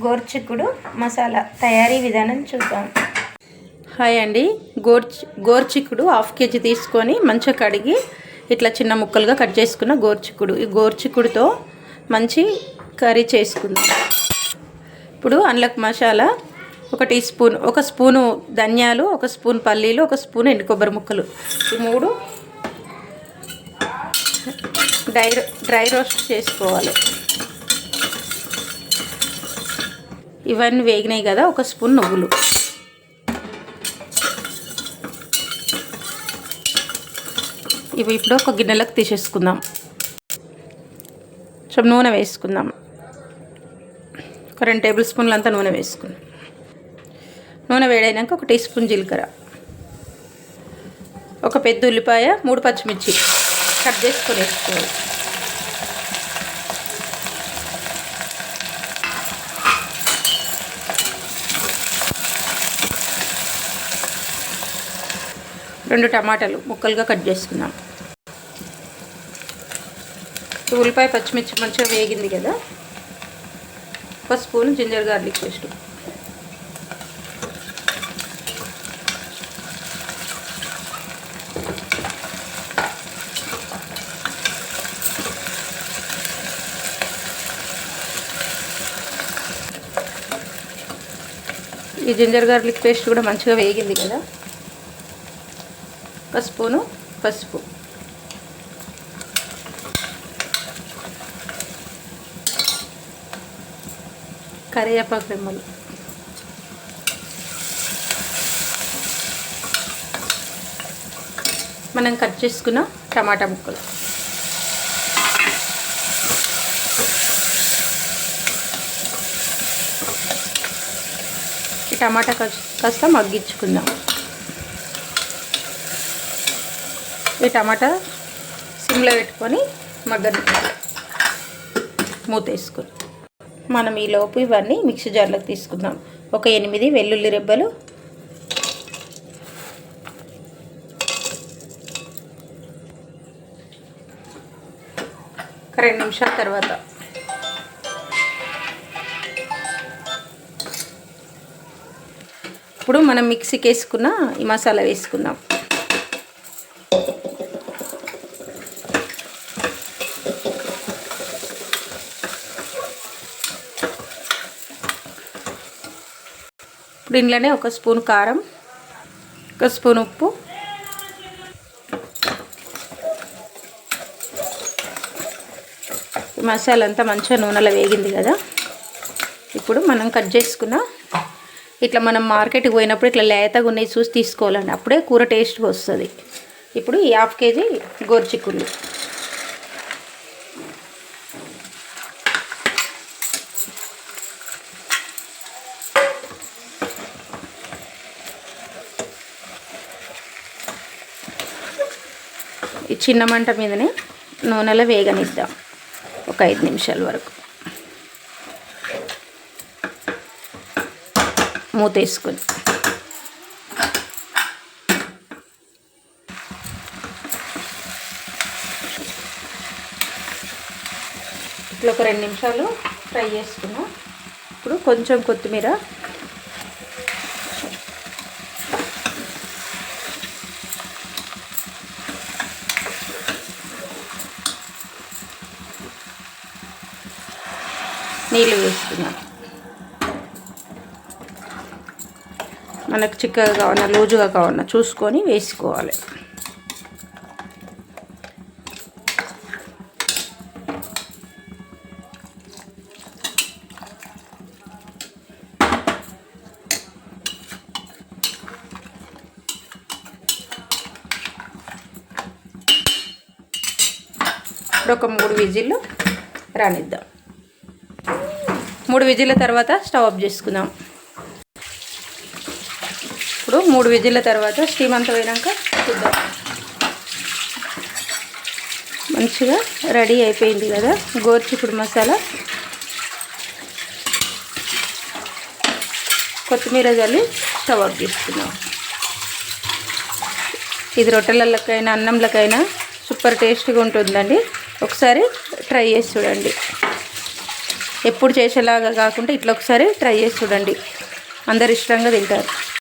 గోరుచిక్కుడు మసాలా తయారీ విధానం చూద్దాం. హాయ్ అండి. గోరుచిక్కుడు 1/2 kg తీసుకొని మంచిగా కడిగి ఇట్లా చిన్న ముక్కలుగా కట్ చేసుకున్న గోరుచిక్కుడు. ఈ గోరుచిక్కుడుతో మంచి కర్రీ చేసుకుందాం. ఇప్పుడు అందులోకి మసాలా 1 టీ స్పూన్, 1 స్పూను ధనియాలు, 1 స్పూన్ పల్లీలు, 1 స్పూన్ ఎండు కొబ్బరి ముక్కలు, ఈ 3 డ్రై రోస్ట్ చేసుకోవాలి. ఇవన్నీ వేగినాయి కదా, 1 స్పూన్ నువ్వులు, ఇవి ఇప్పుడు ఒక గిన్నెలకు తీసేసుకుందాం. కొంచెం నూనె వేసుకుందాం. ఒక 2 టేబుల్ స్పూన్లు అంతా నూనె వేసుకుందాం. నూనె వేడైనాక 1 టీ స్పూన్ జీలకర్ర, 1 పెద్ద ఉల్లిపాయ, 3 పచ్చిమిర్చి కట్ చేసుకొని వేసుకోవాలి. రెండు టమాటాలు ముక్కలుగా కట్ చేసుకుందాం. ఉల్లిపాయ పచ్చిమిర్చి మంచిగా వేగింది కదా, 1 స్పూన్ జింజర్ గార్లిక్ పేస్ట్, ఈ జింజర్ గార్లిక్ పేస్ట్ కూడా మంచిగా వేగింది కదా, 1 స్పూను పసుపు, కరివేపాకు రెమ్మలు, మనం కట్ చేసుకున్న టమాటా ముక్కలు, ఈ టమాటా కాస్త మగ్గించుకుందాం. ఈ టమాటా సిమ్లో పెట్టుకొని మగ్గనివ్వాలి. మూత వేసుకొని మనం ఈలోపు ఇవన్నీ మిక్సీ జార్లోకి తీసుకుందాం. ఒక 8 వెల్లుల్లి రెబ్బలు, ఒక 2 నిమిషాల తర్వాత ఇప్పుడు మనం మిక్సీకి వేసుకున్న ఈ మసాలా వేసుకుందాం. ఇప్పుడు ఇంట్లోనే 1 స్పూన్ కారం, 1 స్పూన్ ఉప్పు, మసాలా అంతా మంచిగా నూనెలో వేగింది కదా, ఇప్పుడు మనం కట్ చేసుకున్న ఇట్లా మనం మార్కెట్కి పోయినప్పుడు ఇట్లా లేతగా ఉన్నాయి చూసి తీసుకోవాలండి, అప్పుడే కూర టేస్ట్గా వస్తుంది. ఇప్పుడు ఈ 1/2 kg గోరుచిక్కుడు, ఈ చిన్న మంట మీదనే నూనెలో వేగనిద్దాం ఒక 5 నిమిషాల వరకు. మూత వేసుకొని ఇట్లా ఒక 2 నిమిషాలు ఫ్రై చేసుకున్నాం. ఇప్పుడు కొంచెం కొత్తిమీర, నీళ్ళు వేసుకున్నాం. మనకు చిక్కగా కావాలన్నా లూజుగా కావాలన్నా చూసుకొని వేసుకోవాలి. ఇప్పుడు ఒక 3 విజిల్లు రానిద్దాం. 3 విజిల్ల తర్వాత స్టవ్ ఆఫ్ చేసుకుందాం. ఇప్పుడు 3 విజిల్ల తర్వాత స్టీమ్ అంతా పోయినాక చూద్దాం. మంచిగా రెడీ అయిపోయింది కదా గోరుచిక్కుడు మసాలా. కొత్తిమీర జల్లి స్టవ్ ఆఫ్ చేసుకుందాం. ఇది రొట్టెలకైనా అన్నంలకైనా సూపర్ టేస్ట్గా ఉంటుందండి. ఒకసారి ట్రై చేసి చూడండి. ఎప్పుడు చేసేలాగా కాకుండా ఇట్లా ఒకసారి ట్రై చేసి చూడండి, అందరు ఇష్టంగా తింటారు.